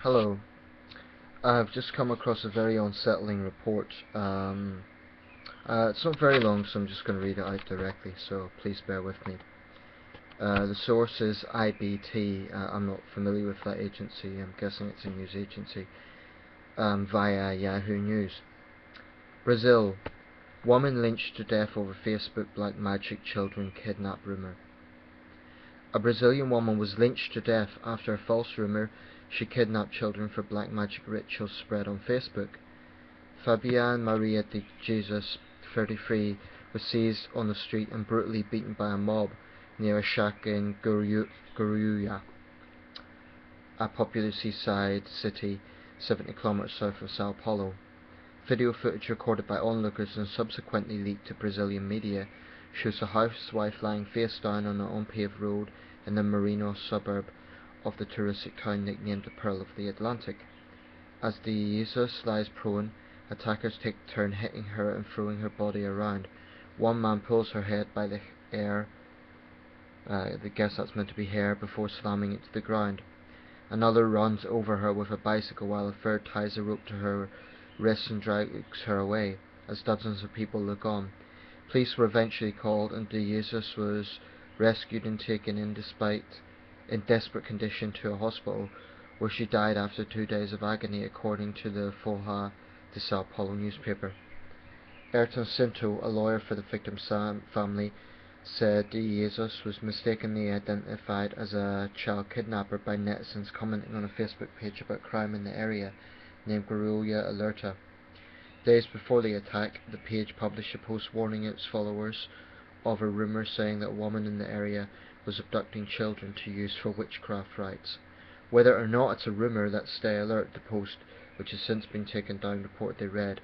Hello. I've just come across a very unsettling report. It's not very long, so I'm just going to read it out directly, so please bear with me. The source is IBT. I'm not familiar with that agency. I'm guessing it's a news agency. Via Yahoo News. Brazil. Woman lynched to death over Facebook black magic children kidnap rumour. A Brazilian woman was lynched to death after a false rumour she kidnapped children for black magic rituals spread on Facebook. Fabian Maria de Jesus, 33, was seized on the street and brutally beaten by a mob near a shack in Guaruja, a popular seaside city 70 kilometers south of Sao Paulo. Video footage recorded by onlookers and subsequently leaked to Brazilian media shows a housewife lying face down on an unpaved road in the Marino suburb of the touristic town nicknamed the Pearl of the Atlantic. As the Jesus lies prone, attackers take turn hitting her and throwing her body around. One man pulls her head by the hair, I guess that's meant to be hair, before slamming it to the ground. Another runs over her with a bicycle while a third ties a rope to her wrists and drags her away, as dozens of people look on. Police were eventually called and de Jesus was rescued and taken in desperate condition to a hospital, where she died after 2 days of agony, according to the Folha de Sao Paulo newspaper. Ayrton Cinto, a lawyer for the victim's family, said de Jesus was mistakenly identified as a child kidnapper by netizens commenting on a Facebook page about crime in the area named Guaruja Alerta. Days before the attack, the page published a post warning its followers of a rumour saying that a woman in the area was abducting children to use for witchcraft rites. Whether or not it's a rumour, that stay alert, the post, which has since been taken down, reportedly read.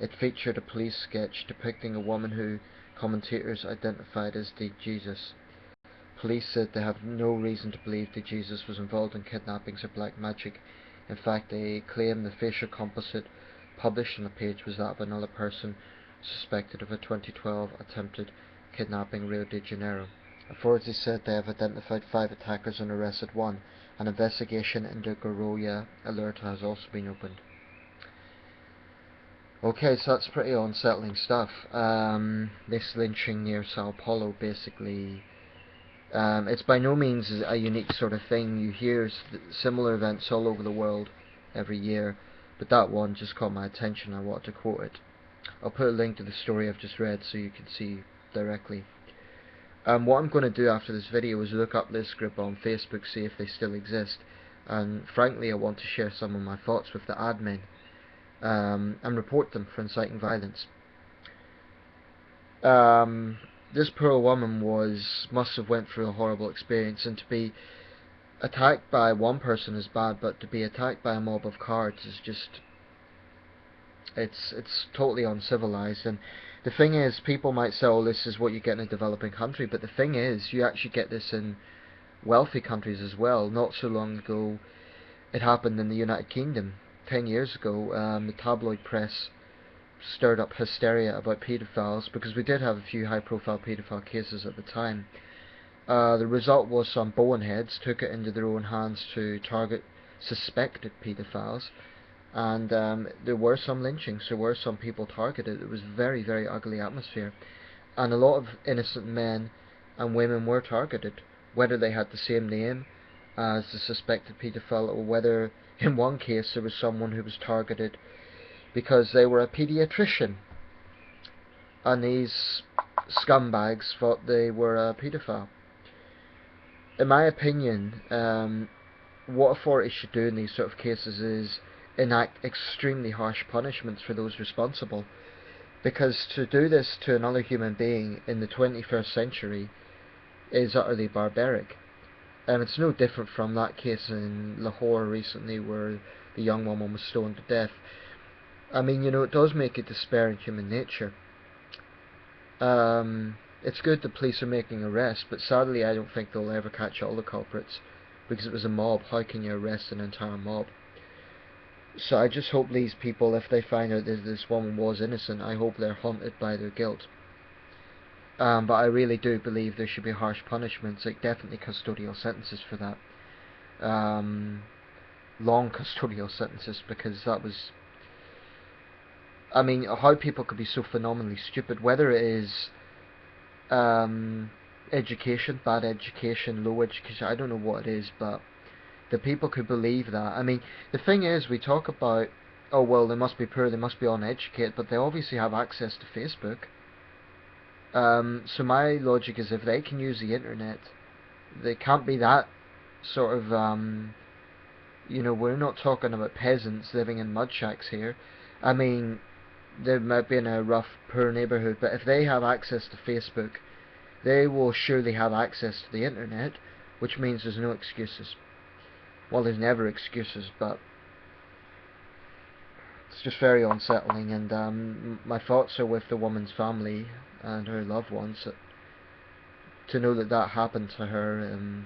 It featured a police sketch depicting a woman who commentators identified as de Jesus. Police said they have no reason to believe de Jesus was involved in kidnappings or black magic. In fact, they claim the facial composite published on the page was that of another person suspected of a 2012 attempted kidnapping in Rio de Janeiro. Authorities said they have identified 5 attackers and arrested 1. An investigation into Guaruja Alerta has also been opened. Okay, so that's pretty unsettling stuff. This lynching near Sao Paulo, basically, it's by no means a unique sort of thing. You hear similar events all over the world every year, but that one just caught my attention. I wanted to quote it. I'll put a link to the story I've just read so you can see directly. What I'm going to do after this video is look up this group on Facebook, see if they still exist, and frankly I want to share some of my thoughts with the admin, and report them for inciting violence. This poor woman must have went through a horrible experience, and to be attacked by one person is bad, but to be attacked by a mob of cards is just, it's totally uncivilized. And the thing is, people might say, oh, this is what you get in a developing country, but the thing is, you actually get this in wealthy countries as well. Not so long ago, it happened in the United Kingdom. 10 years ago, the tabloid press stirred up hysteria about paedophiles, because we did have a few high-profile paedophile cases at the time. The result was some boneheads took it into their own hands to target suspected paedophiles, and there were some lynchings, there were some people targeted. It was a very, very ugly atmosphere, and a lot of innocent men and women were targeted, whether they had the same name as the suspected paedophile, or whether in one case there was someone who was targeted because they were a paediatrician, and these scumbags thought they were a paedophile. In my opinion, what authorities should do in these sort of cases is enact extremely harsh punishments for those responsible, because to do this to another human being in the 21st century is utterly barbaric. It's no different from that case in Lahore recently where the young woman was stoned to death. I mean, you know, it does make you despair in human nature. It's good the police are making arrests, but sadly I don't think they'll ever catch all the culprits, because it was a mob. How can you arrest an entire mob? So I just hope these people, if they find out that this woman was innocent, I hope they're haunted by their guilt. But I really do believe there should be harsh punishments, like definitely custodial sentences for that. long custodial sentences, because that was, I mean, how people could be so phenomenally stupid, whether it is education, bad education, low education, I don't know what it is, but the people could believe that. I mean, the thing is, we talk about, oh well, they must be poor, they must be uneducated, but they obviously have access to Facebook. So my logic is, if they can use the internet, they can't be that sort of, you know, we're not talking about peasants living in mud shacks here. I mean, they might be in a rough, poor neighbourhood, but if they have access to Facebook, they will surely have access to the internet, which means there's no excuses. Well, there's never excuses, but it's just very unsettling, and my thoughts are with the woman's family and her loved ones, to know that that happened to her.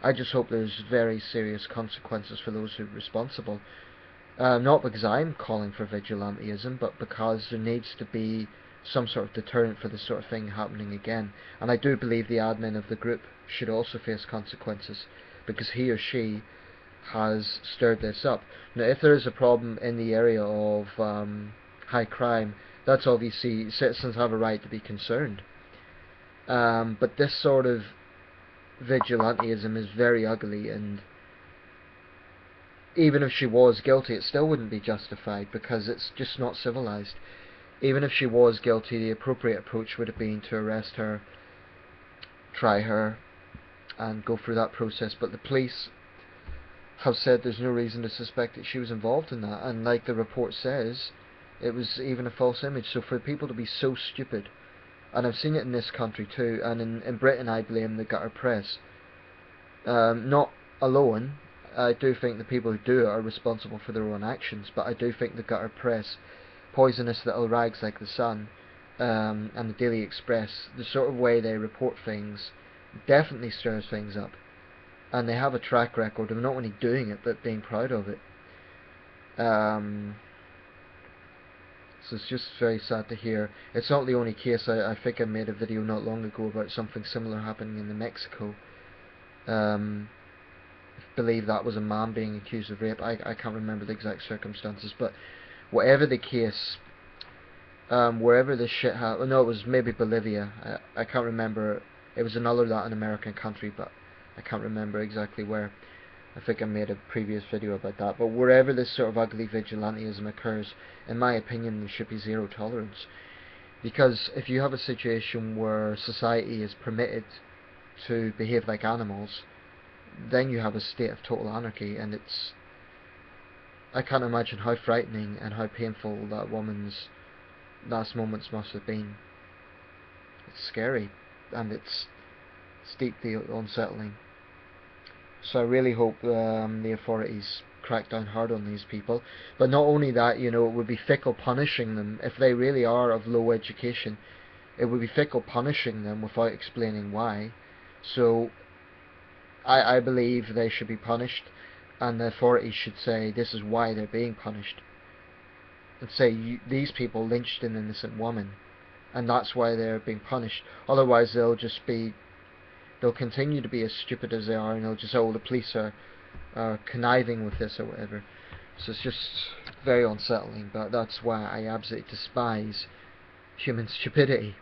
I just hope there's very serious consequences for those who are responsible. Not because I'm calling for vigilantism, but because there needs to be some sort of deterrent for this sort of thing happening again. And I do believe the admin of the group should also face consequences, because he or she has stirred this up. Now, if there is a problem in the area of high crime, that's obviously, citizens have a right to be concerned. But this sort of vigilantism is very ugly, and even if she was guilty, it still wouldn't be justified, because it's just not civilized. Even if she was guilty, the appropriate approach would have been to arrest her, try her, and go through that process. But the police have said there's no reason to suspect that she was involved in that, and like the report says, it was even a false image. So for people to be so stupid, and I've seen it in this country too, and in Britain I blame the gutter press. Not alone, I do think the people who do it are responsible for their own actions, but I do think the gutter press, poisonous little rags like the Sun and the Daily Express, the sort of way they report things definitely stirs things up, and they have a track record of not only doing it but being proud of it. So it's just very sad to hear. It's not the only case. I think I made a video not long ago about something similar happening in Mexico. I believe that was a man being accused of rape. I can't remember the exact circumstances, but whatever the case, wherever this shit happened, no, it was maybe Bolivia. I can't remember. It was another Latin American country, but I can't remember exactly where. I think I made a previous video about that. But wherever this sort of ugly vigilantism occurs, in my opinion, there should be zero tolerance. Because if you have a situation where society is permitted to behave like animals, then you have a state of total anarchy, and it's, I can't imagine how frightening and how painful that woman's last moments must have been. It's scary, and it's deeply unsettling. So I really hope the authorities crack down hard on these people. But not only that, you know, it would be fickle punishing them if they really are of low education. It would be fickle punishing them without explaining why. So I believe they should be punished, and the authorities should say this is why they're being punished, and say these people lynched an innocent woman, and that's why they're being punished. Otherwise they'll continue to be as stupid as they are, and they'll just say, oh, the police are conniving with this or whatever. So it's just very unsettling, but that's why I absolutely despise human stupidity.